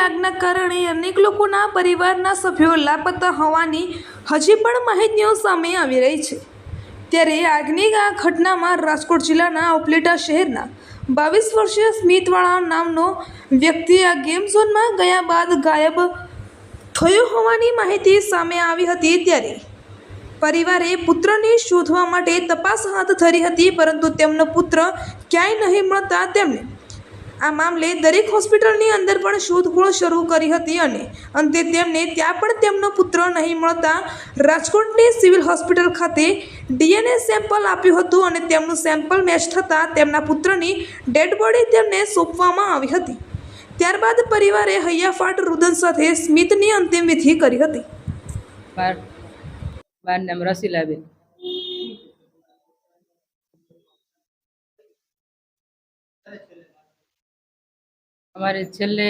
આગના કારણે અનેક લોકોના પરિવારના સભ્યો લાપતા હોવાની હજી પણ માહિતીઓ સામે આવી રહી છે। ત્યારે આગની આ ઘટનામાં રાજકોટ જિલ્લાના ઉપલેટા શહેરના 22 વર્ષીય સ્મિતવાળા નામનો વ્યક્તિ આ ગેમ ઝોનમાં ગયા બાદ ગાયબ થયો હોવાની માહિતી સામે આવી હતી। ત્યારે પરિવારે પુત્રને શોધવા માટે તપાસ હાથ ધરી હતી, પરંતુ તેમનો પુત્ર ક્યાંય નહીં મળતા તેમને આ મામલે દરેક હોસ્પિટલની અંદર પણ શોધખોળ શરૂ કરી હતી અને અંતે તેમને ત્યાં પણ તેમનો પુત્ર નહીં મળતા રાજકોટની સિવિલ હોસ્પિટલ ખાતે DNA સેમ્પલ આપ્યું હતું અને તેમનું સેમ્પલ મેચ થતાં તેમના પુત્રની ડેડ બોડી તેમને સોંપવામાં આવી હતી। ત્યારબાદ પરિવારે હૈયાફાટ રુદન સાથે સ્મિતની અંતિમ વિધિ કરી હતી। બાર નામ રસીલાબેન। અમારે છેલ્લે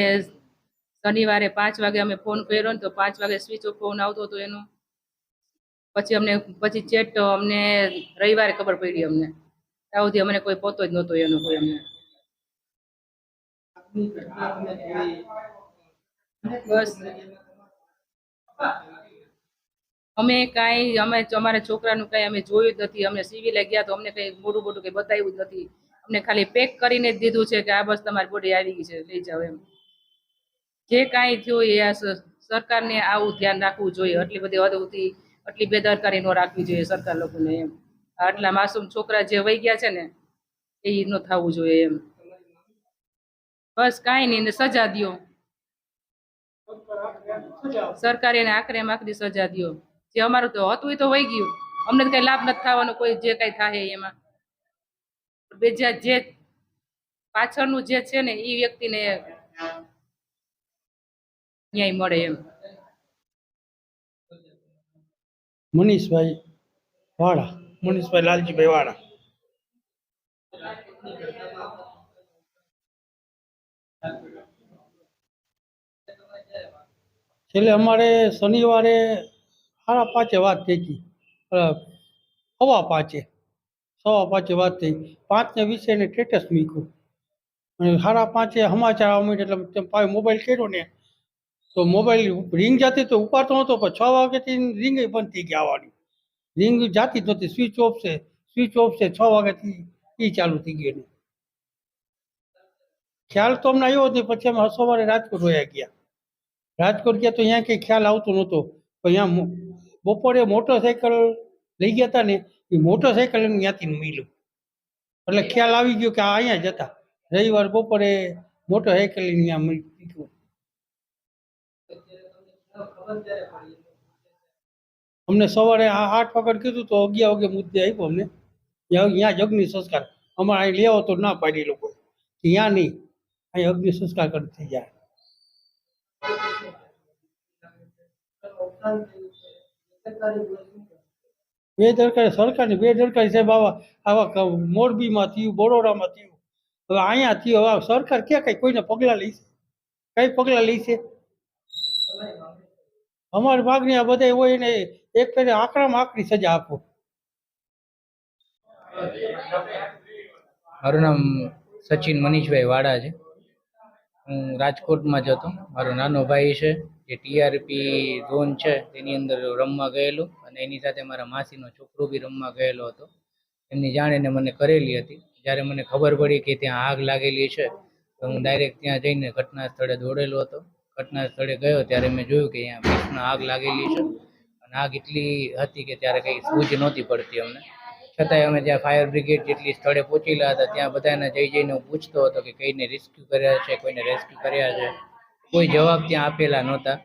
શનિવારે 5 વાગે અમે ફોન કર્યો ને તો 5 વાગે સ્વિચ ઓફ ફોન આવતો હતો એનો। પછી ચેટ અમને રવિવારે ખબર પડી અમને, ત્યાં સુધી અમને કોઈ પતો જ નહોતો એનો કોઈ અમને। બસ અમે અમારા છોકરાનું કાંઈ અમે જોયું જ નથી। અમે સિવિલે ગયા તો અમને કંઈ મોટું કંઈ બતાવ્યું જ નથી। અમને ખાલી પેક કરીને જ દીધું છે કે આ બસ તમારી બોડી આવી ગઈ છે, લઈ જાઓ એમ। જે કાંઈ થયું એ આ સરકારને આવું ધ્યાન રાખવું જોઈએ। આટલી બધી હદ સુધી આટલી બેદરકારી ન રાખવી જોઈએ સરકાર લોકોને એમ। આટલા માસૂમ છોકરા જે વહી ગયા છે ને એ ન થવું જોઈએ એમ। બસ કાંઈ નહીં, એને સજા દ્યો, સરકારે એને આખરી સજા દ્યો। જે અમારું તો હતું એ તો વહી ગયું, અમને તો કઈ લાભ નથી થવાનો કોઈ જે કઈ થાય એમાં। બીજા જે પાછળનું જે છે ને એ વ્યક્તિને ન્યાય મળે એમ। મનીષભાઈ વાળા, મનીષભાઈ લાલજીભાઈ વાળા। છેલ્લે અમારે શનિવારે 5:30 વાત થઈ હતી, 5:15 વાત થઈ। 5:20 એને સ્ટેટસ મૂક્યું અને 5:30 સમાચાર આવવા માંડ્યા એટલે પાછો મોબાઈલ કર્યો ને તો મોબાઈલ રિંગ જતી તો ઉપાડતો નહોતો, પણ 6 વાગ્યાથી રિંગ બંધ થઈ ગઈ આવવાની, રિંગ જાતી જ નહોતી, સ્વિચ ઓફ છે 6 વાગ્યાથી એ ચાલુ થઈ ગયું। ખ્યાલ તો અમને આવ્યો નથી। પછી અમે સવારે રાજકોટ વયા ગયા, રાજકોટ ગયા તો અહીંયા કંઈ ખ્યાલ આવતો નહોતો, પણ અહીંયા બપોરે મોટરસાઇકલ લઈ ગયા હતા ને એ મોટરસાઇકલ ત્યાંથી મળ્યું એટલે ખ્યાલ આવી ગયો કે આ અહીંયા જ હતા। રવિવાર બપોરે મોટરસાઇકલ ત્યાં મળ્યું। અમને સવારે 8 વાગે કીધું તો 11 વાગે મુદ્દે આપ્યો અમને। અહીંયા જ અગ્નિ સંસ્કાર અમારે અહીં લેવો તો ના પાડી લોકો, ત્યાં નહીં, અહીં અગ્નિ સંસ્કાર કરી થઈ જાય। બેદરકારી સરકારની બેદરકારી સાહેબ। આવા મોરબીમાં થયું, બરોડામાં થયું, હવે અહીંયા થયું। હવે સરકાર ક્યાં કઈ કોઈને પગલાં લે છે? કઈ પગલાં લે છે? અમારી માગણી આ બધા હોય ને એક ફેરે આકરામાં આકરી સજા આપો। મારું નામ સચિન મનીષભાઈ વાડા છે। હું રાજકોટમાં જ હતો। મારો નાનો ભાઈ છે જે ટીઆરપી ઝોન છે તેની અંદર રમવા ગયેલો અને એની સાથે મારા માસીનો છોકરો બી રમવા ગયેલો હતો। એમની જાણ એને મને કરેલી હતી। જ્યારે મને ખબર પડી કે ત્યાં આગ લાગેલી છે તો હું ડાયરેક્ટ ત્યાં જઈને ઘટના સ્થળે દોડેલો હતો। ઘટના સ્થળે ગયો ત્યારે મેં જોયું કે અહીંયા ભીષણ આગ લાગેલી છે અને આગ એટલી હતી કે ત્યારે કંઈ સૂઝ નહોતી પડતી અમને। છતાંય અમે જ્યાં ફાયર બ્રિગેડ જેટલી સ્થળે પહોંચેલા હતા ત્યાં બધાને જઈને હું પૂછતો હતો કે કઈને રેસ્ક્યુ કર્યા છે, કોઈને રેસ્ક્યુ કર્યા છે, કોઈ જવાબ ત્યાં આપેલા નહોતા।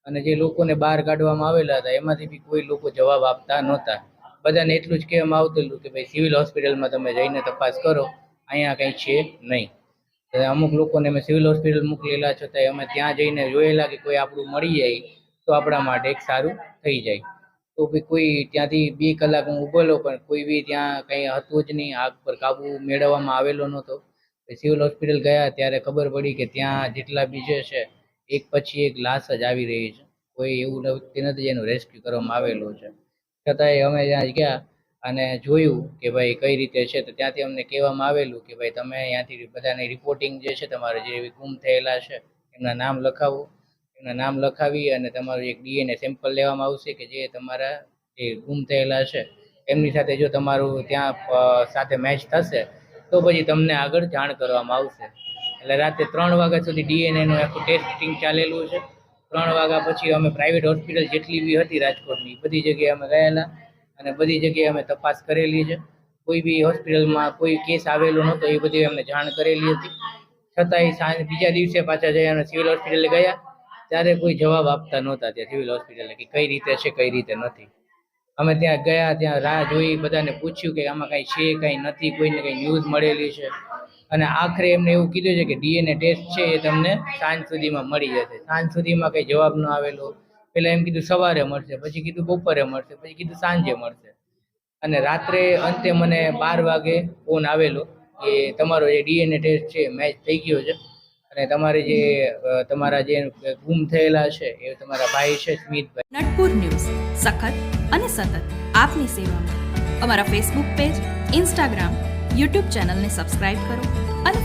અને જે લોકોને બહાર કાઢવામાં આવેલા હતા એમાંથી બી કોઈ લોકો જવાબ આપતા નહોતા। બધાને એટલું જ કહેવામાં આવતું કે ભાઈ સિવિલ હોસ્પિટલમાં તમે જઈને તપાસ કરો, અહીંયા કંઈ છે નહીં। અમુક લોકોને અમે સિવિલ હોસ્પિટલ મોકલેલા છતાંય અમે ત્યાં જઈને જોયેલા કે કોઈ આપણું મળી જાય તો આપણા માટે એક સારું થઈ જાય। તો બી કોઈ ત્યાંથી 2 કલાક હું ઊભેલો પણ કોઈ બી ત્યાં કંઈ હતું જ નહીં, આગ પર કાબુ મેળવવામાં આવેલો નહોતો। સિવિલ હોસ્પિટલ ગયા ત્યારે ખબર પડી કે ત્યાં જેટલા બી જે છે એક પછી એક લાશ જ આવી રહી છે, કોઈ એવું વ્યક્તિ નથી જેનું રેસ્ક્યુ કરવામાં આવેલું છે। છતાંય અમે ત્યાં ગયા અને જોયું કે ભાઈ કઈ રીતે છે તો ત્યાંથી અમને કહેવામાં આવેલું કે ભાઈ તમે ત્યાંથી બધાની રિપોર્ટિંગ જે છે તમારે જે ગુમ થયેલા છે એમના નામ લખાવો. એમના નામ લખાવી અને તમારું એક DNA સેમ્પલ લેવામાં આવશે કે જે તમારા જે ગુમ થયેલા છે એમની સાથે જો તમારું ત્યાં સાથે મેચ થશે તો પછી તમને આગળ જાણ કરવામાં આવશે. એટલે રાતે 3 વાગ્યા સુધી DNAનું આખું ટેસ્ટિંગ ચાલેલું છે. 3 વાગ્યા પછી અમે પ્રાઇવેટ હોસ્પિટલ જેટલી બી હતી રાજકોટની બધી જગ્યાએ અમે ગયેલા અને બધી જગ્યાએ અમે તપાસ કરેલી છે. કોઈ બી હોસ્પિટલમાં કોઈ કેસ આવેલો નહોતો એ બધી અમને જાણ કરેલી હતી. છતાંય બીજા દિવસે પાછા જઈ અને સિવિલ હોસ્પિટલે ગયા ત્યારે કોઈ જવાબ આપતા નહોતા ત્યાં સિવિલ હોસ્પિટલે કે કઈ રીતે છે કઈ રીતે નથી. અમે ત્યાં ગયા, ત્યાં રાહ જોઈ, બધાને પૂછ્યું કે આમાં કાંઈ છે કાંઈ નથી, કોઈને કંઈ ન્યૂઝ મળેલી છે અને આખરે એમને એવું કીધું છે કે DNA ટેસ્ટ છે એ તમને સાંજ સુધીમાં મળી જશે. સાંજ સુધીમાં કંઈ જવાબ ન આવેલો. પહેલાં એમ કીધું સવારે મળશે, પછી કીધું બપોરે મળશે, પછી કીધું સાંજે મળશે અને રાત્રે અંતે મને 12 વાગે ફોન આવેલો કે તમારો જે DNA ટેસ્ટ છે મેચ થઈ ગયો છે અને તમારા જે ગુમ થયેલા છે એ તમારા ભાઈ છે સ્મિતભાઈ. નટપુર ન્યૂઝ સખત અને સતત આપની સેવામાં. અમારા ફેસબુક પેજ, ઇન્સ્ટાગ્રામ, યુટ્યુબ ચેનલને સબસ્ક્રાઇબ કરો અને